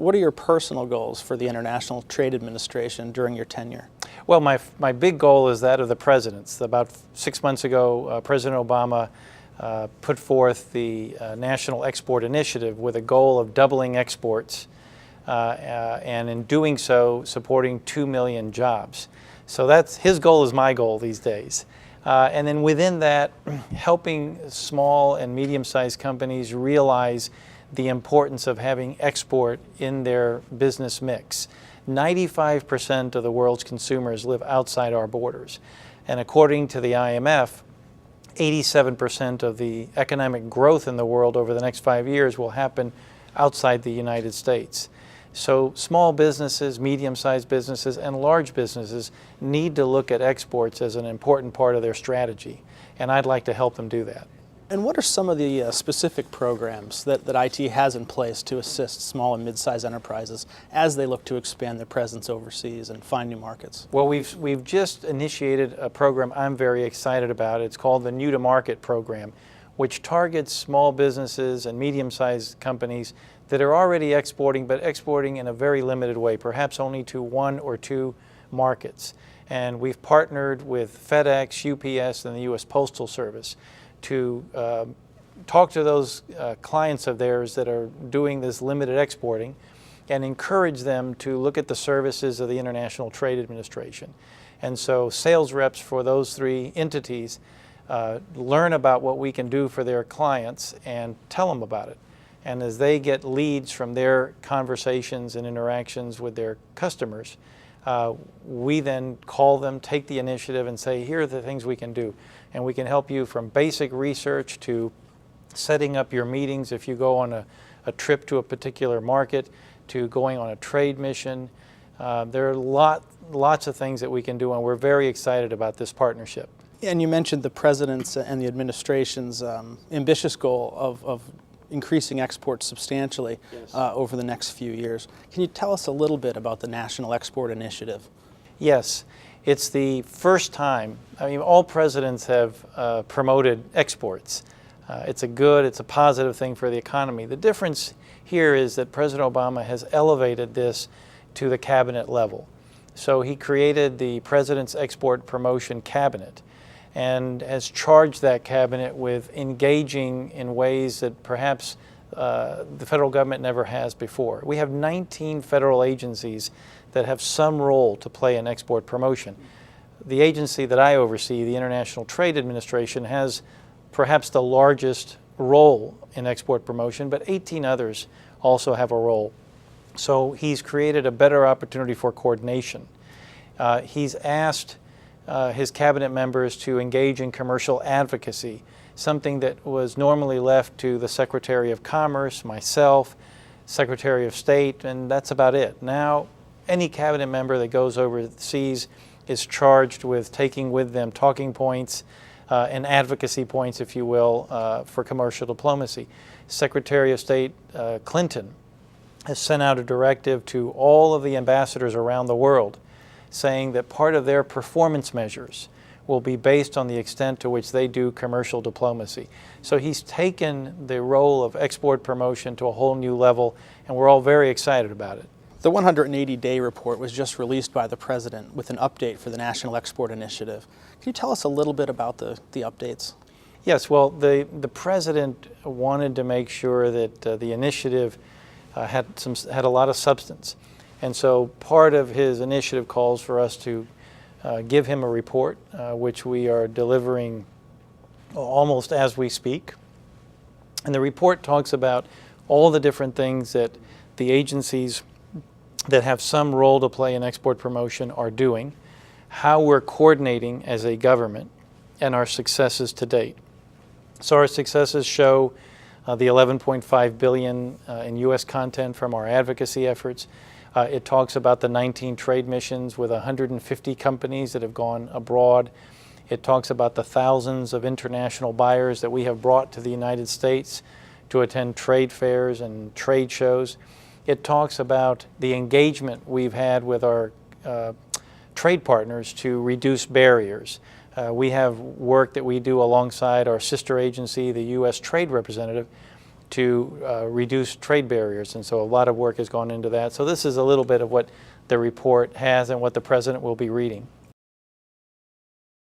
what are your personal goals for the International Trade Administration during your tenure? Well, my big goal is that of the president's. About 6 months ago, President Obama put forth the National Export Initiative with a goal of doubling exports, and in doing so, supporting 2 million jobs. So that's his goal is my goal these days. And then within that, helping small and medium-sized companies realize the importance of having export in their business mix. 95% of the world's consumers live outside our borders. And according to the IMF, 87% of the economic growth in the world over the next 5 years will happen outside the United States. So small businesses, medium-sized businesses, and large businesses need to look at exports as an important part of their strategy. And I'd like to help them do that. And what are some of the specific programs that ITA has in place to assist small and mid-sized enterprises as they look to expand their presence overseas and find new markets? Well, we've just initiated a program I'm very excited about. It's called the New to Market program, which targets small businesses and medium-sized companies that are already exporting, but exporting in a very limited way, perhaps only to 1 or 2 markets. And we've partnered with FedEx, UPS, and the U.S. Postal Service to talk to those clients of theirs that are doing this limited exporting and encourage them to look at the services of the International Trade Administration. And so sales reps for those 3 entities learn about what we can do for their clients and tell them about it. And as they get leads from their conversations and interactions with their customers, we then call them, take the initiative, and say, here are the things we can do. And we can help you from basic research to setting up your meetings if you go on a trip to a particular market, to going on a trade mission. There are lots of things that we can do, and we're very excited about this partnership. And you mentioned the President's and the Administration's ambitious goal of increasing exports substantially over the next few years. Can you tell us a little bit about the National Export Initiative? Yes, it's the first time. I mean, all presidents have promoted exports. It's a positive thing for the economy. The difference here is that President Obama has elevated this to the cabinet level. So he created the President's Export Promotion Cabinet and has charged that cabinet with engaging in ways that perhaps the federal government never has before. We have 19 federal agencies that have some role to play in export promotion. The agency that I oversee, the International Trade Administration, has perhaps the largest role in export promotion, but 18 others also have a role. So he's created a better opportunity for coordination. He's asked his cabinet members to engage in commercial advocacy, something that was normally left to the Secretary of Commerce, myself, Secretary of State, and that's about it. Now, any cabinet member that goes overseas is charged with taking with them talking points and advocacy points, if you will, for commercial diplomacy. Secretary of State Clinton has sent out a directive to all of the ambassadors around the world saying that part of their performance measures will be based on the extent to which they do commercial diplomacy. So he's taken the role of export promotion to a whole new level, and we're all very excited about it. The 180-day report was just released by the President with an update for the National Export Initiative. Can you tell us a little bit about the updates? Yes, well, the President wanted to make sure that the initiative had a lot of substance. And so part of his initiative calls for us to give him a report, which we are delivering almost as we speak. And the report talks about all the different things that the agencies that have some role to play in export promotion are doing, how we're coordinating as a government, and our successes to date. So our successes show the $11.5 billion in U.S. content from our advocacy efforts. It talks about the 19 trade missions with 150 companies that have gone abroad. It talks about the thousands of international buyers that we have brought to the United States to attend trade fairs and trade shows. It talks about the engagement we've had with our trade partners to reduce barriers. We have work that we do alongside our sister agency, the U.S. Trade Representative, to reduce trade barriers, and so a lot of work has gone into that. So this is a little bit of what the report has and what the President will be reading.